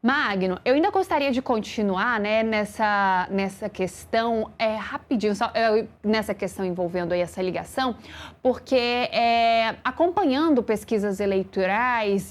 Magno, eu ainda gostaria de continuar, né, nessa questão, rapidinho, nessa questão envolvendo aí essa ligação, porque acompanhando pesquisas eleitorais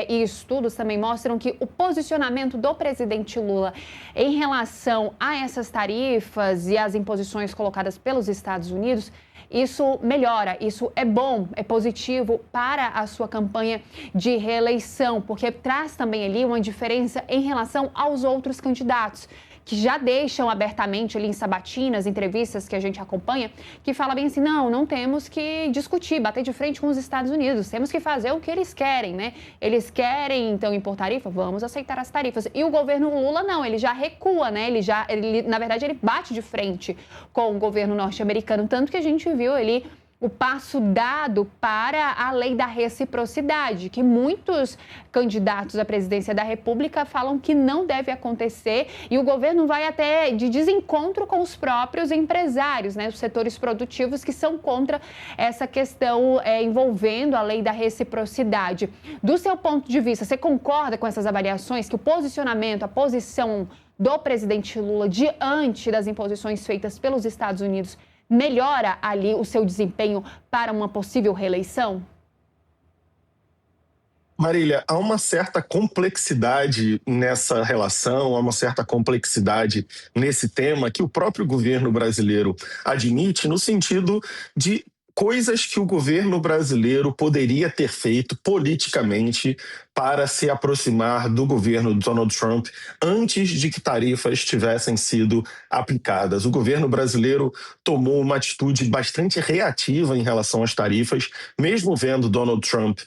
e estudos também mostram que o posicionamento do presidente Lula em relação a essas tarifas e as imposições colocadas pelos Estados Unidos, isso melhora, isso é bom, é positivo para a sua campanha de reeleição, porque traz também ali uma diferença em relação aos outros candidatos, que já deixam abertamente ali em sabatinas, entrevistas que a gente acompanha, que fala bem assim, não temos que discutir, bater de frente com os Estados Unidos, temos que fazer o que eles querem, né? Eles querem, então, impor tarifa, vamos aceitar as tarifas. E o governo Lula, não, ele já recua, né? Na verdade, ele bate de frente com o governo norte-americano, tanto que a gente viu ali o passo dado para a lei da reciprocidade, que muitos candidatos à presidência da República falam que não deve acontecer e o governo vai até de desencontro com os próprios empresários, né, os setores produtivos que são contra essa questão envolvendo a lei da reciprocidade. Do seu ponto de vista, você concorda com essas avaliações que o posicionamento, a posição do presidente Lula diante das imposições feitas pelos Estados Unidos melhora ali o seu desempenho para uma possível reeleição? Marília, há uma certa complexidade nessa relação, há uma certa complexidade nesse tema que o próprio governo brasileiro admite no sentido de coisas que o governo brasileiro poderia ter feito politicamente para se aproximar do governo de Donald Trump antes de que tarifas tivessem sido aplicadas. O governo brasileiro tomou uma atitude bastante reativa em relação às tarifas, mesmo vendo Donald Trump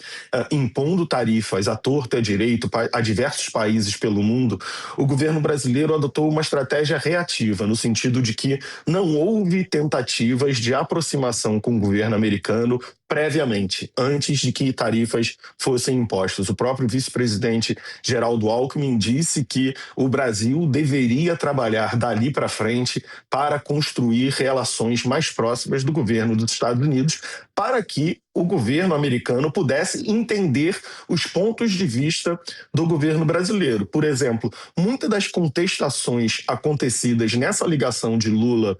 impondo tarifas à torta e à direito a diversos países pelo mundo. O governo brasileiro adotou uma estratégia reativa, no sentido de que não houve tentativas de aproximação com o governo americano previamente, antes de que tarifas fossem impostas. O próprio vice-presidente Geraldo Alckmin disse que o Brasil deveria trabalhar dali para frente para construir relações mais próximas do governo dos Estados Unidos, para que o governo americano pudesse entender os pontos de vista do governo brasileiro. Por exemplo, muitas das contestações acontecidas nessa ligação de Lula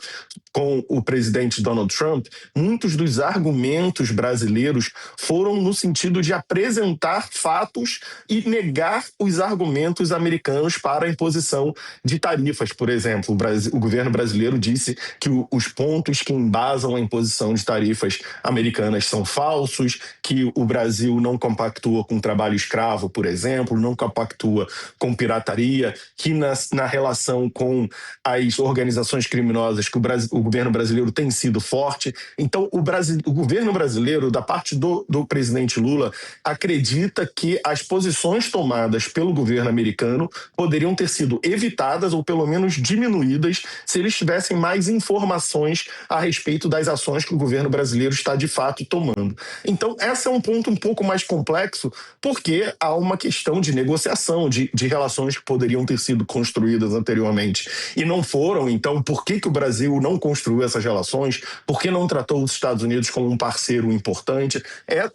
com o presidente Donald Trump, muitos dos argumentos brasileiros foram no sentido de apresentar fatos e negar os argumentos americanos para a imposição de tarifas. Por exemplo, o governo brasileiro disse que os pontos que embasam a imposição de tarifas americanas são falsos, que o Brasil não compactua com trabalho escravo, por exemplo, não compactua com pirataria, que na relação com as organizações criminosas que o governo brasileiro tem sido forte. Então, o governo brasileiro, da parte do presidente Lula, acredita que as posições tomadas pelo governo americano poderiam ter sido evitadas ou pelo menos diminuídas se eles tivessem mais informações a respeito das ações que o governo brasileiro está de fato tomando. Então, esse é um ponto um pouco mais complexo, porque há uma questão de negociação, de relações que poderiam ter sido construídas anteriormente e não foram. Então, por que o Brasil não construiu essas relações? Por que não tratou os Estados Unidos como um parceiro importante?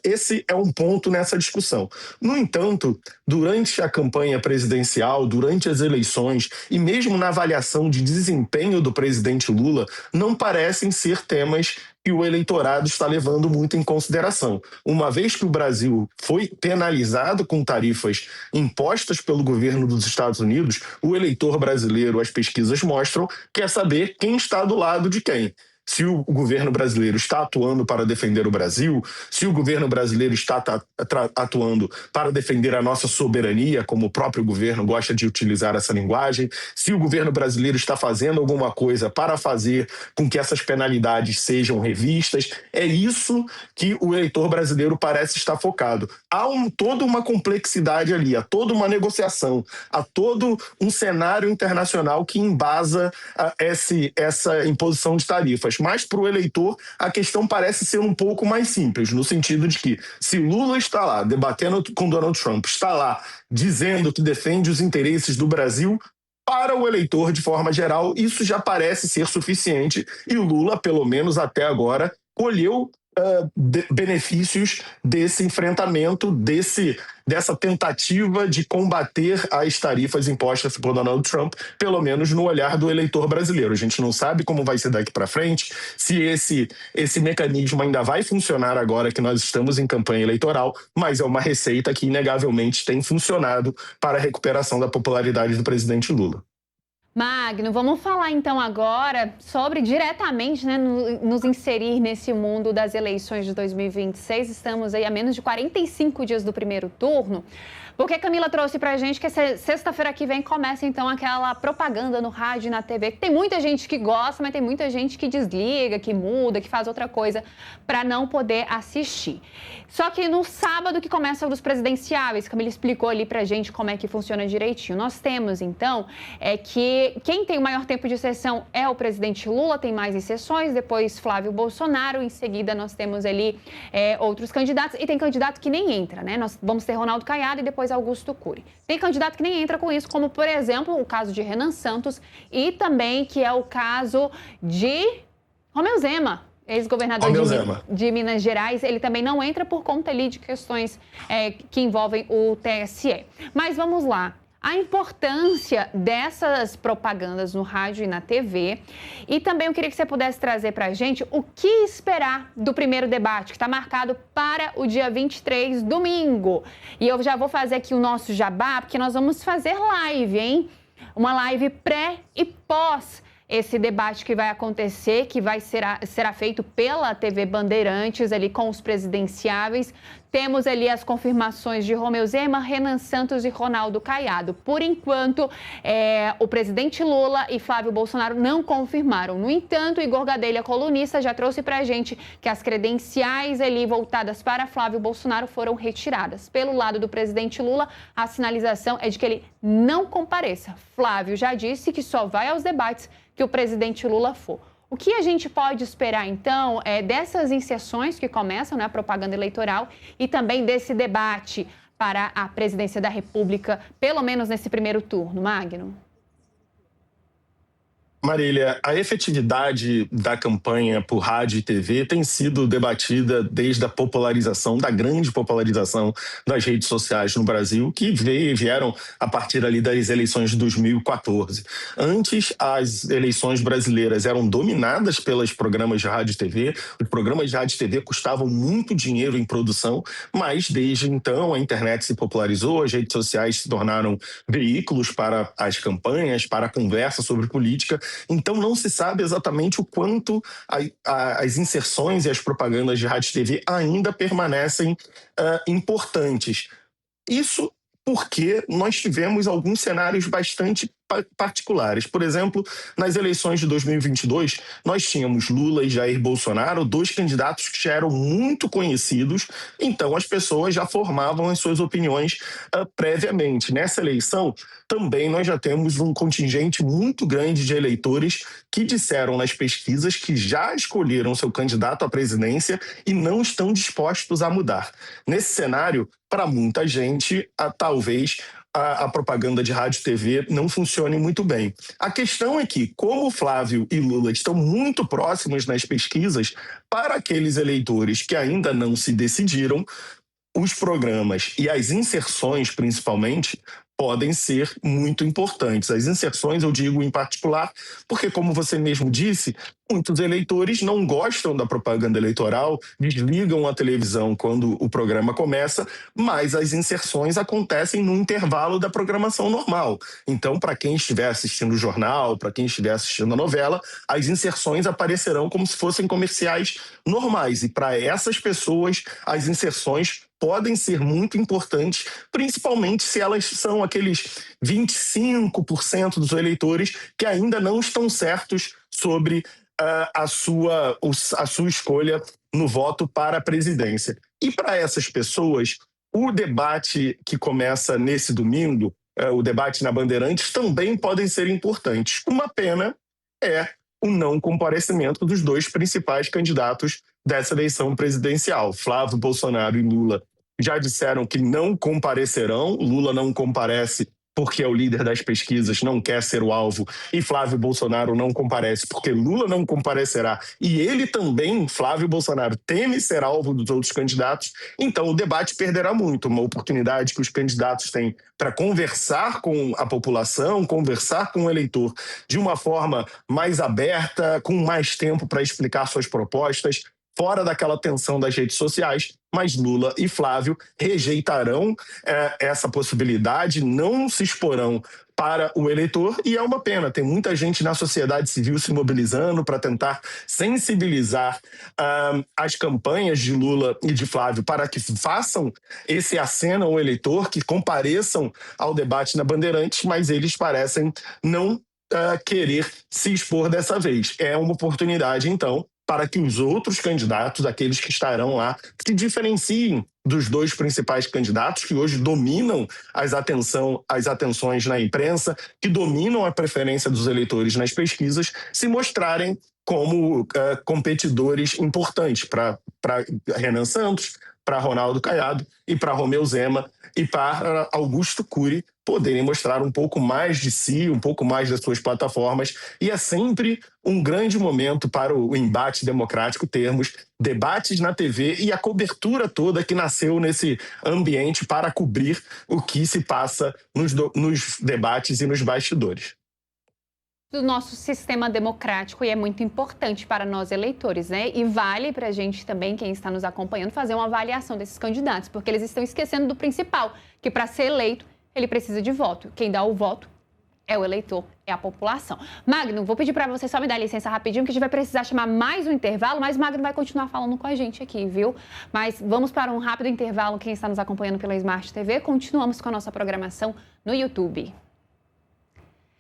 Esse é um ponto nessa discussão. No entanto, durante a campanha presidencial, durante as eleições e mesmo na avaliação de desempenho do presidente Lula, não parecem ser temas que o eleitorado está levando muito em consideração. Uma vez que o Brasil foi penalizado com tarifas impostas pelo governo dos Estados Unidos, o eleitor brasileiro, as pesquisas mostram, quer saber quem está do lado de quem. Se o governo brasileiro está atuando para defender o Brasil, se o governo brasileiro está atuando para defender a nossa soberania, como o próprio governo gosta de utilizar essa linguagem, se o governo brasileiro está fazendo alguma coisa para fazer com que essas penalidades sejam revistas, é isso que o eleitor brasileiro parece estar focado. Há toda uma complexidade ali, há toda uma negociação, há todo um cenário internacional que embasa essa imposição de tarifas. Mas para o eleitor a questão parece ser um pouco mais simples, no sentido de que se Lula está lá debatendo com Donald Trump, está lá dizendo que defende os interesses do Brasil, para o eleitor de forma geral isso já parece ser suficiente e Lula, pelo menos até agora, colheu benefícios desse enfrentamento, dessa tentativa de combater as tarifas impostas por Donald Trump, pelo menos no olhar do eleitor brasileiro. A gente não sabe como vai ser daqui para frente, se esse mecanismo ainda vai funcionar agora que nós estamos em campanha eleitoral, mas é uma receita que inegavelmente tem funcionado para a recuperação da popularidade do presidente Lula. Magno, vamos falar então agora sobre diretamente, né, nos inserir nesse mundo das eleições de 2026. Estamos aí a menos de 45 dias do primeiro turno. Porque Camila trouxe pra gente que sexta-feira que vem começa então aquela propaganda no rádio e na TV, que tem muita gente que gosta, mas tem muita gente que desliga, que muda, que faz outra coisa para não poder assistir. Só que no sábado que começa os presidenciáveis, Camila explicou ali pra gente como é que funciona direitinho. Nós temos então que quem tem o maior tempo de sessão é o presidente Lula, tem mais sessões, depois Flávio Bolsonaro, em seguida nós temos ali outros candidatos, e tem candidato que nem entra, né? Nós vamos ter Ronaldo Caiado e depois Augusto Cury. Tem candidato que nem entra com isso, como, por exemplo, o caso de Renan Santos e também que é o caso de Romeu Zema, ex-governador de Minas Gerais. Ele também não entra por conta ali de questões que envolvem o TSE. Mas vamos lá. A importância dessas propagandas no rádio e na TV. E também eu queria que você pudesse trazer para a gente o que esperar do primeiro debate, que está marcado para o dia 23, domingo. E eu já vou fazer aqui o nosso jabá, porque nós vamos fazer live, hein? Uma live pré e pós esse debate que vai acontecer, que será feito pela TV Bandeirantes, ali com os presidenciáveis. Temos ali as confirmações de Romeu Zema, Renan Santos e Ronaldo Caiado. Por enquanto, o presidente Lula e Flávio Bolsonaro não confirmaram. No entanto, Igor Gadelha, colunista, já trouxe para a gente que as credenciais ali voltadas para Flávio Bolsonaro foram retiradas. Pelo lado do presidente Lula, a sinalização é de que ele não compareça. Flávio já disse que só vai aos debates que o presidente Lula for. O que a gente pode esperar, então, dessas inserções que começam, né, a propaganda eleitoral, e também desse debate para a presidência da República, pelo menos nesse primeiro turno, Magno? Marília, a efetividade da campanha por rádio e TV tem sido debatida desde a popularização, da grande popularização das redes sociais no Brasil, que vieram a partir ali das eleições de 2014. Antes, as eleições brasileiras eram dominadas pelos programas de rádio e TV. Os programas de rádio e TV custavam muito dinheiro em produção, mas desde então a internet se popularizou, as redes sociais se tornaram veículos para as campanhas, para a conversa sobre política. Então não se sabe exatamente o quanto as inserções e as propagandas de rádio e TV ainda permanecem importantes. Isso porque nós tivemos alguns cenários bastante particulares. Por exemplo, nas eleições de 2022, nós tínhamos Lula e Jair Bolsonaro, dois candidatos que já eram muito conhecidos, então as pessoas já formavam as suas opiniões previamente. Nessa eleição, também nós já temos um contingente muito grande de eleitores que disseram nas pesquisas que já escolheram seu candidato à presidência e não estão dispostos a mudar. Nesse cenário, para muita gente, talvez a propaganda de rádio e TV não funcione muito bem. A questão é que, como Flávio e Lula estão muito próximos nas pesquisas, para aqueles eleitores que ainda não se decidiram, os programas e as inserções, principalmente, podem ser muito importantes. As inserções, eu digo em particular, porque, como você mesmo disse, muitos eleitores não gostam da propaganda eleitoral, desligam a televisão quando o programa começa, mas as inserções acontecem no intervalo da programação normal. Então, para quem estiver assistindo o jornal, para quem estiver assistindo a novela, as inserções aparecerão como se fossem comerciais normais. E para essas pessoas, as inserções podem ser muito importantes, principalmente se elas são aqueles 25% dos eleitores que ainda não estão certos sobre a sua escolha no voto para a presidência. E para essas pessoas, o debate que começa nesse domingo, o debate na Bandeirantes, também podem ser importantes. Uma pena é o não comparecimento dos dois principais candidatos dessa eleição presidencial. Flávio Bolsonaro e Lula já disseram que não comparecerão. Lula não comparece porque é o líder das pesquisas, não quer ser o alvo, e Flávio Bolsonaro não comparece porque Lula não comparecerá, e ele também, Flávio Bolsonaro, teme ser alvo dos outros candidatos, então o debate perderá muito, uma oportunidade que os candidatos têm para conversar com a população, conversar com o eleitor de uma forma mais aberta, com mais tempo para explicar suas propostas, fora daquela tensão das redes sociais, mas Lula e Flávio rejeitarão essa possibilidade, não se exporão para o eleitor, e é uma pena. Tem muita gente na sociedade civil se mobilizando para tentar sensibilizar as campanhas de Lula e de Flávio para que façam esse aceno ao eleitor, que compareçam ao debate na Bandeirantes, mas eles parecem não querer se expor dessa vez. É uma oportunidade, então, para que os outros candidatos, aqueles que estarão lá, se diferenciem dos dois principais candidatos que hoje dominam as atenções na imprensa, que dominam a preferência dos eleitores nas pesquisas, se mostrarem como competidores importantes para Renan Santos, para Ronaldo Caiado e para Romeu Zema e para Augusto Cury poderem mostrar um pouco mais de si, um pouco mais das suas plataformas, e é sempre um grande momento para o embate democrático termos debates na TV e a cobertura toda que nasceu nesse ambiente para cobrir o que se passa nos debates e nos bastidores. Do nosso sistema democrático, e é muito importante para nós eleitores, né? E vale para a gente também, quem está nos acompanhando, fazer uma avaliação desses candidatos, porque eles estão esquecendo do principal, que para ser eleito, ele precisa de voto. Quem dá o voto é o eleitor, é a população. Magno, vou pedir para você só me dar licença rapidinho, que a gente vai precisar chamar mais um intervalo, mas Magno vai continuar falando com a gente aqui, viu? Mas vamos para um rápido intervalo, quem está nos acompanhando pela Smart TV, continuamos com a nossa programação no YouTube.